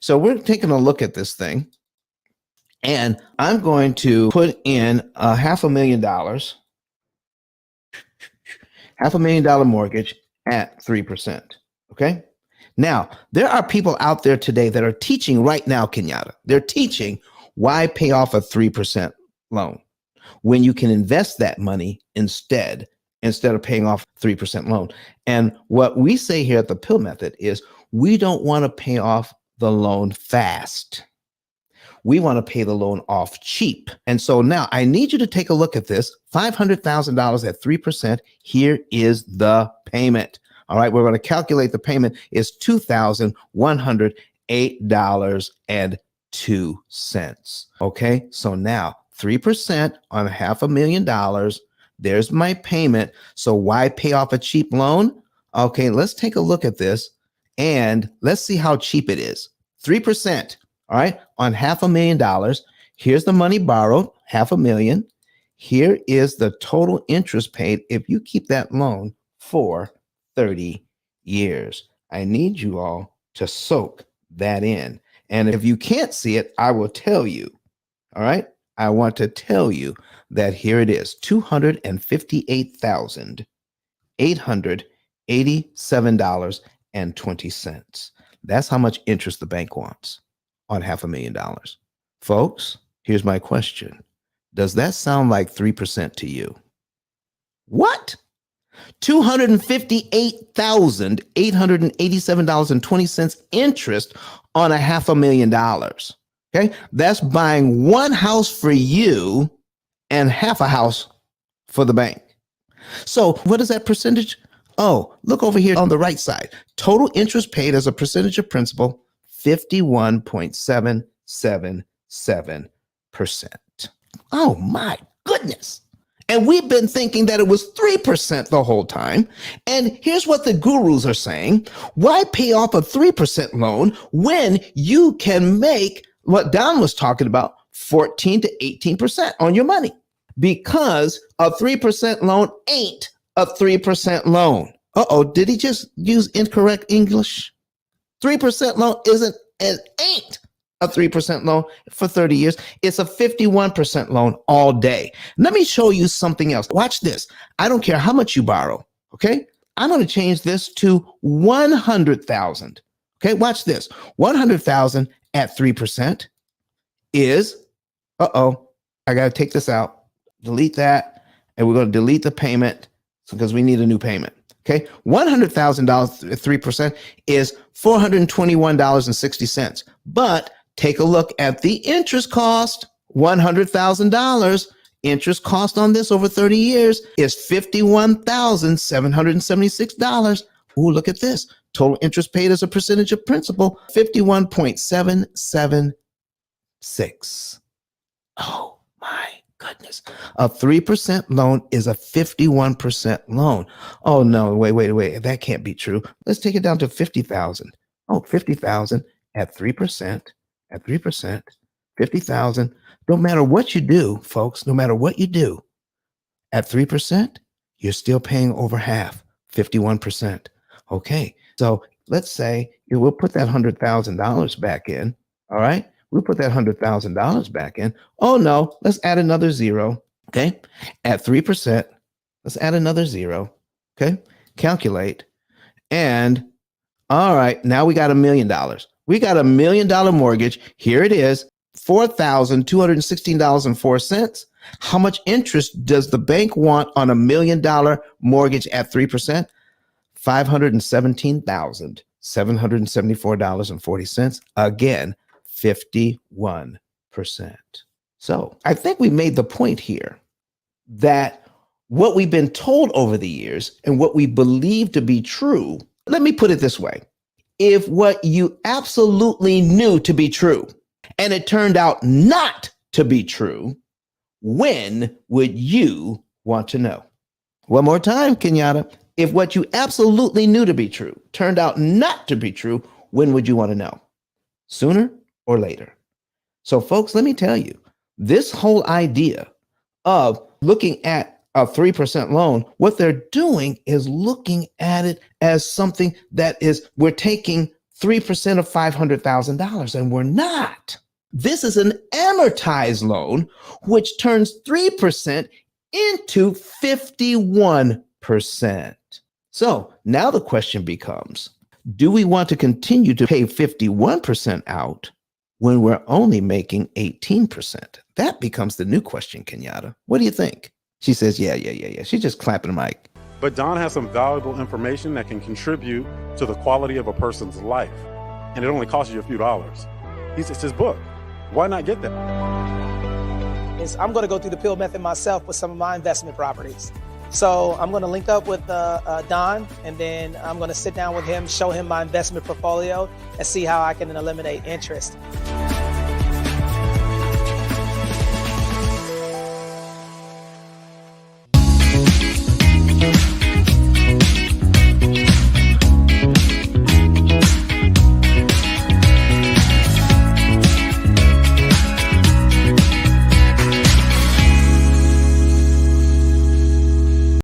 So we're taking a look at this thing, and I'm going to put in a $500,000, $500,000 mortgage at 3%. Okay. Now, there are people out there today that are teaching right now, Kenyatta. They're teaching why pay off a 3% loan when you can invest that money instead of paying off 3% loan. And what we say here at the P.I.L.L method is we don't want to pay off the loan fast. We want to pay the loan off cheap. And so now I need you to take a look at this. $500,000 at 3%. Here is the payment. All right, we're going to calculate the payment is $2,108.02. Okay, so now 3% on $500,000. There's my payment. So why pay off a cheap loan? Okay, let's take a look at this and let's see how cheap it is. 3%. All right, on $500,000. Here's the money borrowed, $500,000. Here is the total interest paid if you keep that loan for 30 years. I need you all to soak that in. And if you can't see it, I will tell you. All right, I want to tell you that here it is, $258,887.20. That's how much interest the bank wants on $500,000. Folks, here's my question. Does that sound like 3% to you? What? $258,887.20 interest on $500,000. Okay, that's buying one house for you and half a house for the bank. So what is that percentage? Oh, look over here on the right side. Total interest paid as a percentage of principal, 51.777%. Oh my goodness. And we've been thinking that it was 3% the whole time. And here's what the gurus are saying. Why pay off a 3% loan when you can make what Don was talking about, 14 to 18% on your money? Because a 3% loan ain't a 3% loan. Uh-oh, did he just use incorrect English? 3% loan isn't and ain't a 3% loan for 30 years. It's a 51% loan all day. Let me show you something else. Watch this. I don't care how much you borrow. Okay. I'm going to change this to 100,000. Okay. Watch this. 100,000 at 3% is, I got to take this out, delete that. And we're going to delete the payment because we need a new payment. Okay. $100,000 at 3% is $421.60. But take a look at the interest cost. $100,000 interest cost on this over 30 years is $51,776. Ooh, look at this. Total interest paid as a percentage of principal, 51.776. Oh my goodness. A 3% loan is a 51% loan. Oh no, wait. That can't be true. Let's take it down to 50,000. Oh, 50,000 at 3%. At 3%, 50,000. No matter what you do, folks, no matter what you do, at 3%, you're still paying over half, 51%. Okay, so let's say we'll put that $100,000 back in. All right, we'll put that $100,000 back in. Oh no, let's add another zero. Okay, at 3%, let's add another zero. Okay, calculate. And all right, now we got $1 million. We got $1 million mortgage. Here it is, $4,216.04. How much interest does the bank want on $1 million mortgage at 3%? $517,774.40. Again, 51%. So I think we made the point here that what we've been told over the years and what we believe to be true, let me put it this way. If what you absolutely knew to be true and it turned out not to be true, when would you want to know? One more time, Kenyatta. If what you absolutely knew to be true turned out not to be true, when would you want to know? Sooner or later? So folks, let me tell you, this whole idea of looking at a 3% loan, what they're doing is looking at it as something that is, we're taking 3% of $500,000, and we're not. This is an amortized loan, which turns 3% into 51%. So now the question becomes, do we want to continue to pay 51% out when we're only making 18%? That becomes the new question, Kenyatta. What do you think? She says, yeah. She's just clapping the mic. But Don has some valuable information that can contribute to the quality of a person's life. And it only costs you a few dollars. It's his book. Why not get that? I'm going to go through the P.I.L.L method myself with some of my investment properties. So I'm going to link up with Don, and then I'm going to sit down with him, show him my investment portfolio, and see how I can eliminate interest.